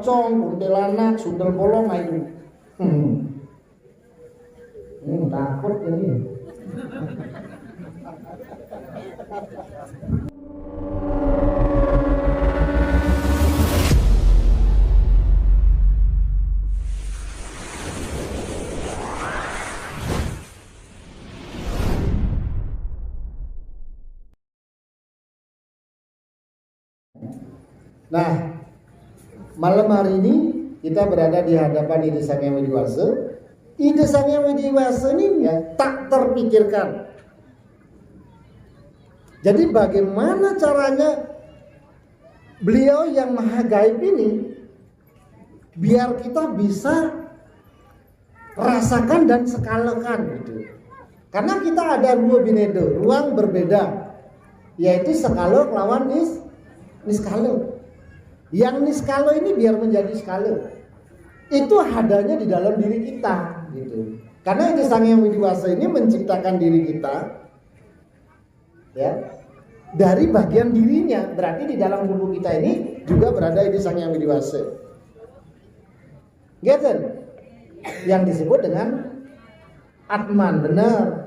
pocong, kuntilanak, sundel bolong, nah itu. Takut ini. Nah, malam hari ini kita berada di hadapan Ide Sang Hyang Widiwasa. Ide Sang Hyang Widiwasa ini ya tak terpikirkan. Jadi bagaimana caranya beliau yang maha gaib ini biar kita bisa rasakan dan skalakan gitu. Karena kita ada dua binedo, ruang berbeda, yaitu skala lawan niskala. Yang niskala ini biar menjadi skala itu adanya di dalam diri kita gitu. Karena Ide Sang Hyang Widiwasa ini menciptakan diri kita ya dari bagian dirinya, berarti di dalam tubuh kita ini juga berada Ide Sang Hyang Widiwasa. Gitu? Yang disebut dengan Atman, benar.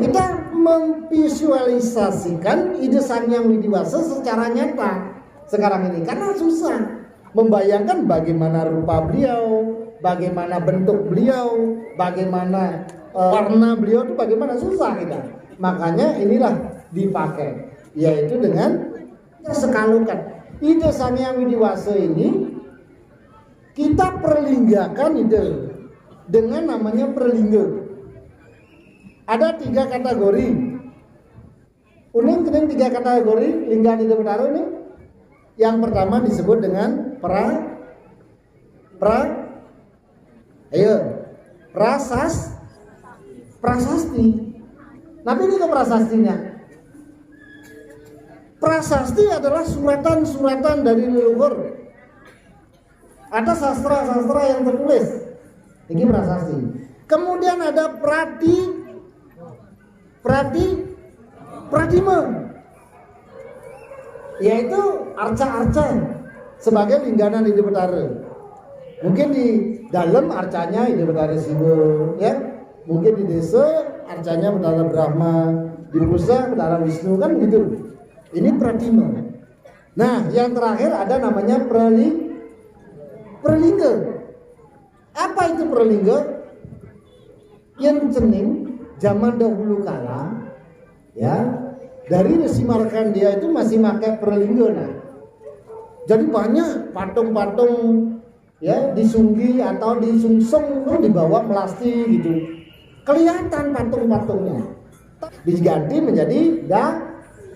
Kita memvisualisasikan Ide Sang Hyang Widiwasa secara nyata sekarang ini, karena susah membayangkan bagaimana rupa beliau, bagaimana bentuk beliau, bagaimana warna beliau itu bagaimana, susah kita. Makanya inilah dipakai, yaitu dengan sekalukan. Ide Sang Hyang Widiwasa ini kita perlinggakan ide dengan namanya perlingga. Ada 3 kategori. Uning 3 kategori lingga Ide Betara ini. Yang pertama disebut dengan prasasti. Tapi ini ke prasastinya. Prasasti adalah suratan-suratan dari leluhur. Ada sastra-sastra yang tertulis. Ini prasasti. Kemudian ada pradima, yaitu arca-arca sebagai lingganan Ide Betara. Mungkin di dalam arcanya Ide Betara Siwa, ya. Mungkin di desa arcanya Betara Brahma, di pusat Betara Wisnu, kan gitu. Ini pradima. Nah, yang terakhir ada namanya perlingga. Apa itu perlingga? Yang cening zaman dahulu kala, ya. Dari Resi Markandeya itu masih pakai perlingga. Nah, jadi banyak patung-patung ya disunggi atau disungsung dibawa melasti gitu. Kelihatan patung-patungnya. Diganti menjadi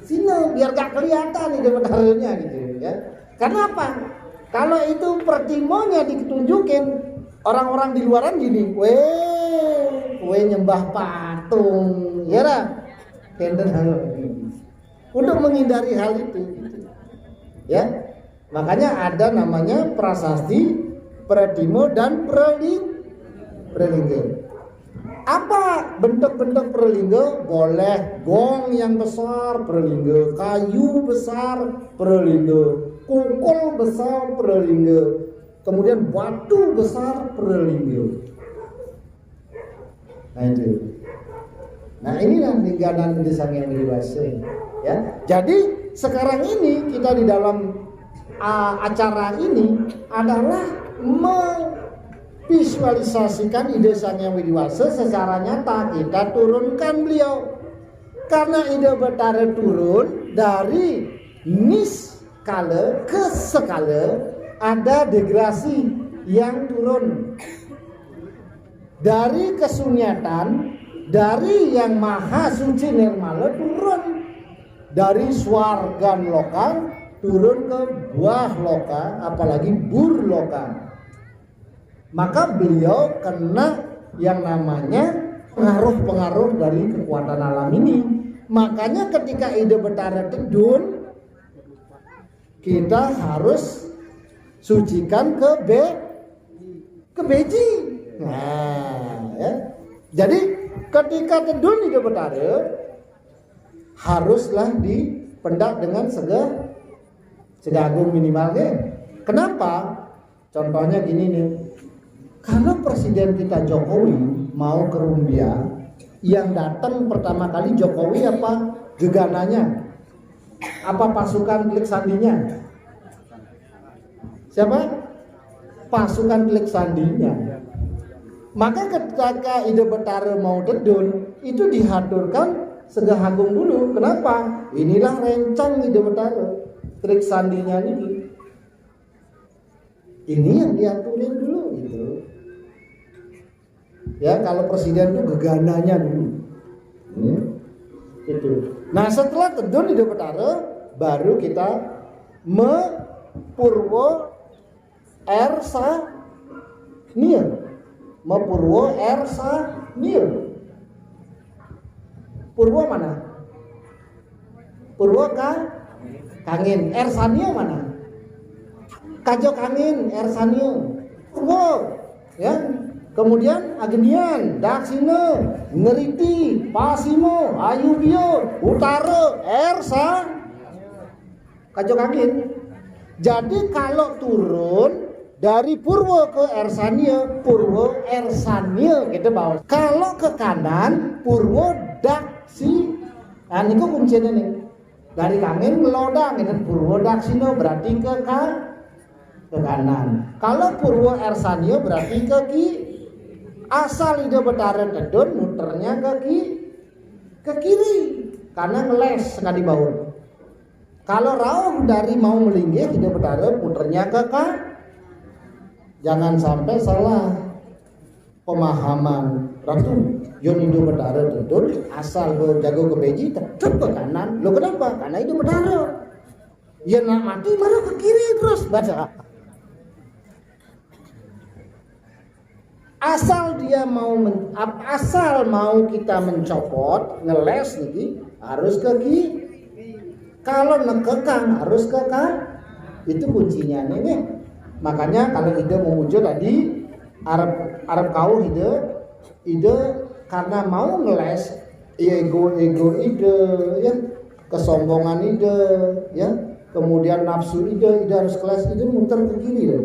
sini biar gak kelihatan Ide Betaranya gitu ya. Karena apa? Kalau itu pertimonya ditunjukin orang-orang di luaran gini, weh nyembah patung, ya lah. Untuk menghindari hal itu gitu. Ya, makanya ada namanya prasasti, pradimo dan perlingga. Apa bentuk-bentuk perlingga? Boleh gong yang besar perlingga, kayu besar perlingga, kukul besar perlingga, kemudian batu besar perlingga. Nah itu. Nah inilah lingganan Ide Sang Hyang Widiwasa ya. Jadi sekarang ini kita di dalam acara ini adalah memvisualisasikan Ide Sang Hyang Widiwasa secara nyata. Kita turunkan beliau karena Ide Betara turun dari niskala ke skala, ada degrasi yang turun dari kesunyatan. Dari yang maha suci nirmala turun dari swargan loka turun ke buah loka, apalagi bur loka. Maka beliau kena yang namanya pengaruh-pengaruh dari kekuatan alam ini. Makanya ketika Ide Betara tedun, kita harus sucikan ke beji. Nah, ya. Jadi ketika tedun Ide Betara haruslah dipendak dengan segagung minimalnya. Kenapa? Contohnya gini nih, kalau Presiden kita Jokowi mau ke Rumbia, yang datang pertama kali Jokowi apa gegananya? Apa pasukan Klik Sandinya? Siapa? Pasukan Klik Sandinya. Maka ketika Ide Betara mau dedun, itu dihaturkan Segahagung dulu. Kenapa? Inilah rencang Ide Betara, Klik Sandinya ini. Ini yang diaturin dulu gitu. Ya, kalau presiden itu gegananya dulu. Itu. Nah, setelah tedun Ide Betara, baru kita Purwo Ersa Nir. Purwo Ersa Nir. Purwo mana? Purwo Kangin. Ersanio mana? Kajok angin, Ersanio, Purwo, ya. Kemudian Agenian, Daksina, Ngeriti, Pasimo, Ayubio, Utara, Ersa, Kajok angin. Jadi kalau turun dari Purwo ke Ersanio, Purwo Ersanio gitu bawah. Kalau ke kanan, Purwo Daksi. Nah, ini kok kuncinya nih. Dari Kangin melodang, ini Purwo Daksino berarti ke kanan. Kalau Purwo Ersanio berarti ke asal Ide Betara tedun muternya ke kiri karena ngeles sekali baur. Kalau rauh dari mau melinggih Ide Betara muternya ke jangan sampai salah pemahaman. Ratu Yon Ide Betara tedun asal jago ke beji tetep ke kanan. Lo kenapa? Karena Ide Betara. Ya nak mati baru ke kiri terus baca. Asal mau kita mencopot ngeles nih harus ke kiri. Kalau nekekang harus ke kanan. Itu kuncinya nih. Makanya kalau Ide mau muncul tadi Arab kau Ide karena mau ngeles ego Ide ya, kesombongan Ide ya, kemudian nafsu Ide harus keles Ide muter ke kiri deh.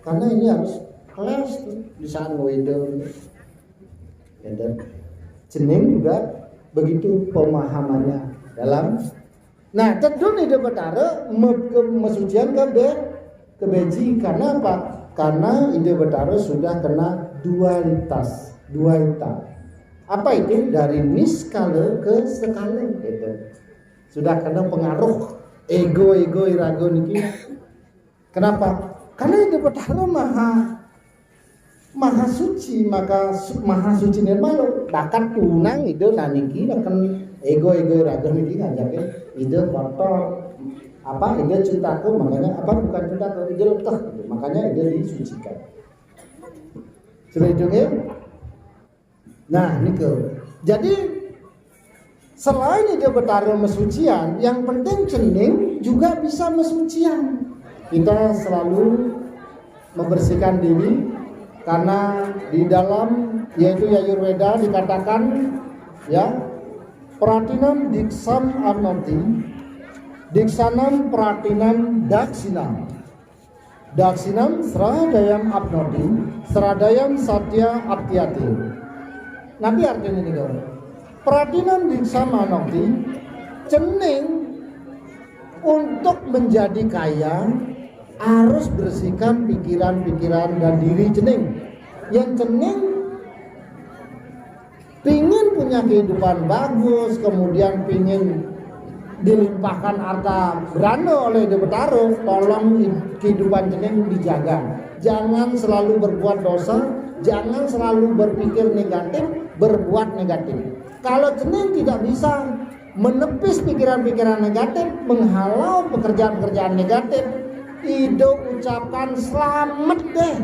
Karena ini harus kelas di saat ngewedel. Ya, dan jeneng juga begitu pemahamannya dalam. Nah, tedun Ide Betara mesucian ke beji karena apa? Karena Ide Betara sudah kena dualitas. Apa itu? Dari niskala ke skala gitu. Sudah kena pengaruh ego irago niki. Kenapa? Karena Ide Betara maha suci, maka maha suci nirmalo bakat tunang Ide naniki akan ego raga niki ngajakin Ide kotor apa Ide cintaku, makanya apa bukan cintaku Ide leteh gitu. Makanya Ide disucikan. Sudah hidungnya. Nah ini jadi selain Ide Betara mesucian, yang penting cening juga bisa mesucian. Kita selalu membersihkan diri. Karena di dalam yaitu Yajurveda dikatakan ya pratinam diksam arnoti diksanam pratinam daksinam sradayam apnoti sradayam satya aptiati. Nabi artinya ini kawan. Pratinam diksam arnoti cening untuk menjadi kaya harus bersihkan pikiran dan diri cening. Yang cening pingin punya kehidupan bagus, kemudian pingin dilimpahkan harta beranda oleh Ide Betara, tolong kehidupan cening dijaga. Jangan selalu berbuat dosa, jangan selalu berpikir negatif, berbuat negatif. Kalau cening tidak bisa menepis pikiran-pikiran negatif, menghalau pekerjaan-pekerjaan negatif, Ide ucapkan selamat deh.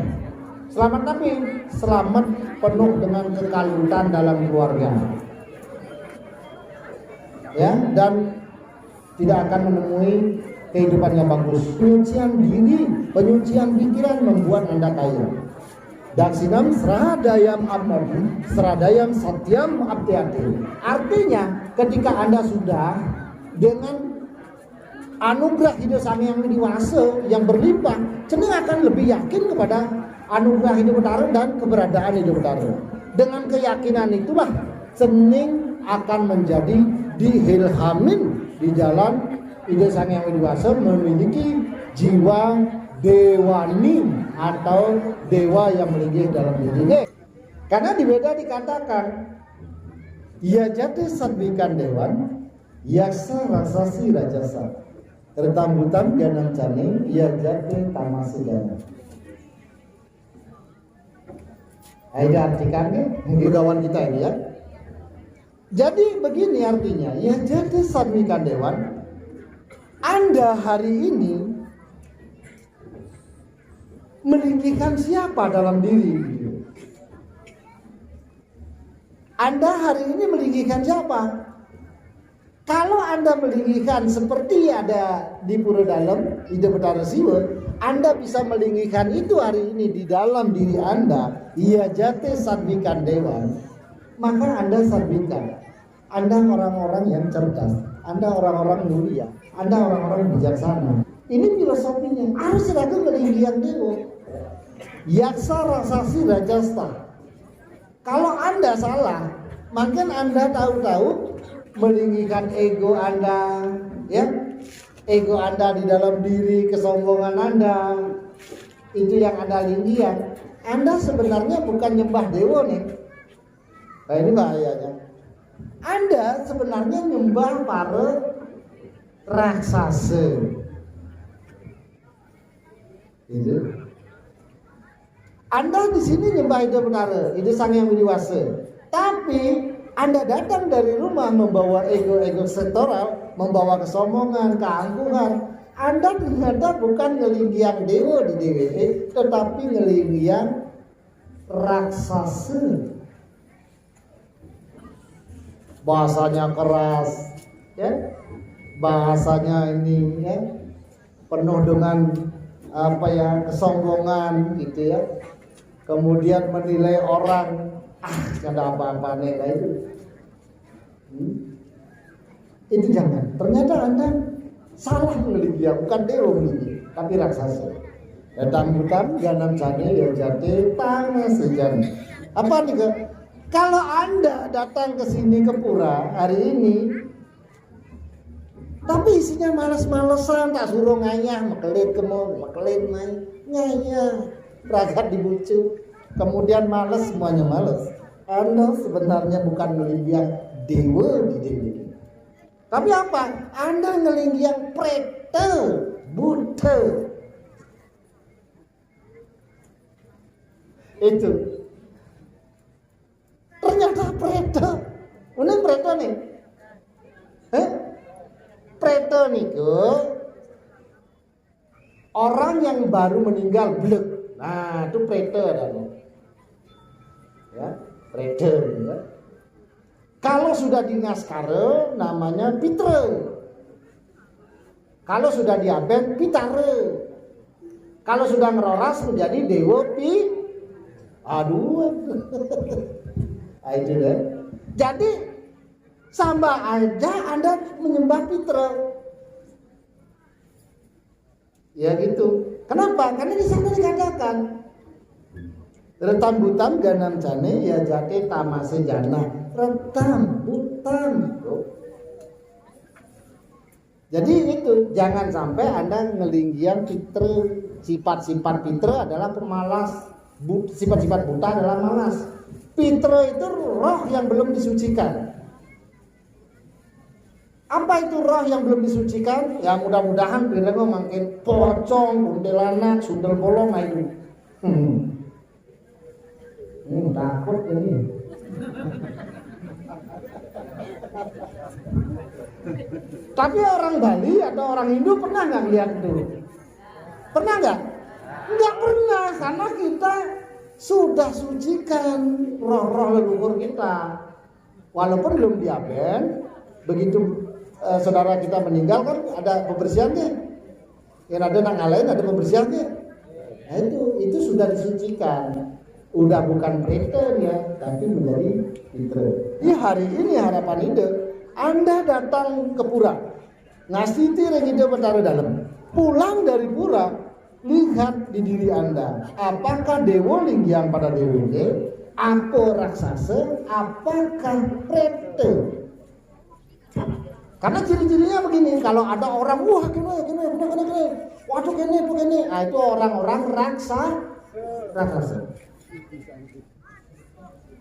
Selamat tapi selamat penuh dengan kekalutan dalam keluarga. Ya, dan tidak akan menemui kehidupan yang bagus. Penyucian diri, penyucian pikiran membuat Anda kaya. Daksinam sradayam abnati, sradayam satyam aptiati. Artinya ketika Anda sudah dengan anugerah hidup Sang Hyang Widi Wasa yang berlimpah, cenderung akan lebih yakin kepada anugerah hidup Betara dan keberadaan hidup Betara. Dengan keyakinan itulah cening akan menjadi diilhamin di jalan hidup Sang Hyang Widi Wasa memiliki jiwa dewani atau dewa yang melinggih dalam dirinya. Karena di Weda dikatakan, ya jati sadwikan dewan, yaksa raksasi rajasa, retambutan ganang cane, ya jati tamasi ganang. Ada artikannya, mungkin kawan kita ini ya. Jadi begini artinya, ya jati sadwikan dewan, Anda hari ini meninggikan siapa dalam diri? Anda hari ini meninggikan siapa? Kalau Anda meninggikan seperti ada di Pura Dalam, hidup Betara Siwa, Anda bisa meninggikan itu hari ini di dalam diri Anda. Ia jate sadwikan dewan, maka Anda sadwikan. Anda orang-orang yang cerdas, Anda orang-orang mulia, Anda orang-orang bijaksana. Ini filosofinya. Harus ada meninggikan dewa. Yaksa rasasi rajasta. Kalau Anda salah, mungkin Anda tahu-tahu meninggikan ego Anda, ya, ego Anda di dalam diri, kesombongan Anda, itu yang Anda linggian. Anda sebenarnya bukan nyembah dewa nih. Nah ini bahayanya. Anda sebenarnya nyembah para raksasa. Itu. Anda di sini nyembah hidup Betara, itu Sang Hyang Widi Wasa. Tapi Anda datang dari rumah membawa ego-ego sektoral, membawa kesombongan, keangkuhan. Anda ternyata bukan ngelinggian dewa di DWE, tetapi ngelinggian raksasa. Bahasanya keras, ya, bahasanya ini, ya, penuh dengan kesombongan, gitu ya. Kemudian menilai orang, ada apa-apa nih itu. Itu jangan. Ternyata Anda salah ngelinggian, bukan dewa ini, tapi raksasa. Datang hutan, ganam cane, ya jate, tangan sejan. Apa nih ke? Kalau Anda datang ke sini ke Pura hari ini, tapi isinya malas-malesan, tak suruh ngayah, mekelit kemau, mekelit main, ngayah, ragat dibucu, kemudian males, semuanya males. Anda sebenarnya bukan ngelinggian dewa di diri. Tapi apa? Anda ngelinggian prete, buta. Itu. Ternyata prete. Ini prete nih. Prete niku orang yang baru meninggal blek. Nah, itu prete ada. Ya, prete ya. Kalau sudah di ngaskara namanya pitre. Kalau sudah diaben pitare. Kalau sudah ngeroras menjadi dewa pi. Aduh. Itu deh. Jadi sama aja Anda menyembah pitre. Ya gitu. Kenapa? Karena di sana dikatakan retambutan ganam cane ya jate tamase jana. Retambutan. Jadi itu jangan sampai Anda ngelinggian pitre. Sifat-sifat pitre adalah pemalas. Sifat-sifat buta adalah malas. Pitre itu roh yang belum disucikan. Apa itu roh yang belum disucikan? Ya mudah-mudahan bilangnya makin pocong, kuntilanak, sundel bolong nah itu. Takut ini. Tapi orang Bali atau orang Hindu pernah nggak lihat itu? Pernah nggak? Nggak pernah, karena kita sudah sucikan roh-roh leluhur kita. Walaupun belum diaben, begitu saudara kita meninggal kan ada pembersihannya. Yang ada nang lain ada pembersihannya. Nah itu sudah disucikan. Udah bukan prete ya, tapi menjadi pitre. Di hari ini harapan ide, Anda datang ke Pura. ngasih tireng ide betara dalam. Pulang dari pura, lihat di diri Anda, apakah dewa linggian pada dewa ini, apa raksasa, apakah prete? Karena ciri-cirinya begini, kalau ada orang, wah kene, waduh kene, itu orang-orang raksasa.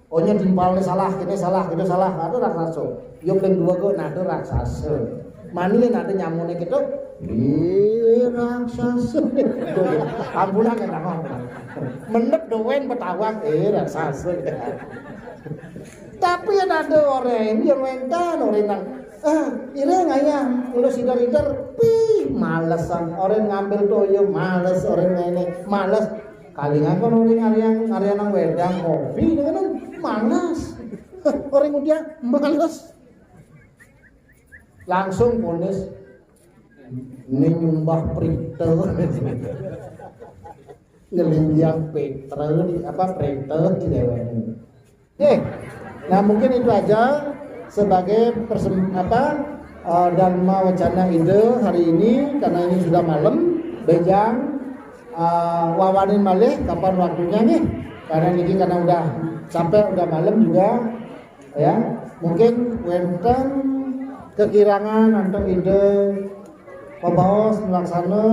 Ohnya timpalnya salah, kene salah, itu raksasa. Yo ping dua go nado raksasa. Mani nado nyamune gitu, raksasa. Ambulan kan ngomong. Menep doen petawang, raksasa. Tapi ada orang yang mentan orang ini ngayang, udah sidar-sidar, malesan orang ngambil toyo, males orang ini, males. Kali ngakon orang area nang wedang kopi, dengan malas. Orang udah males. Langsung ponis, ini nyumbah prite, ngelinjang prite di dewan. Nah mungkin itu aja sebagai Dharma Wacana Ide hari ini, karena ini sudah malam. Bejang wawanin malih kapan waktunya nih, karena ini karena udah sampai udah malam juga ya. Mungkin wenten kekirangan atau ide pembawas melaksana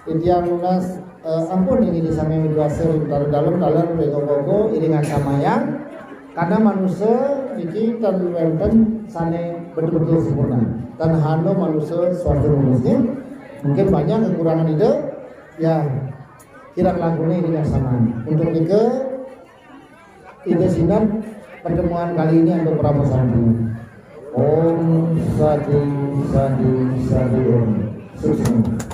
Indian lunas ampun ini disana midwase dalam bego-bego iringan samayang. Karena manusia iki dan wenten sane betul-betul sempurna. Dan hano manusia suatu manusia mungkin banyak kekurangan ide, ya kirang lakunya ini sama. Untuk ide sinap pertemuan kali ini untuk Prabu Sandi. Om Sadi Om. Sukses.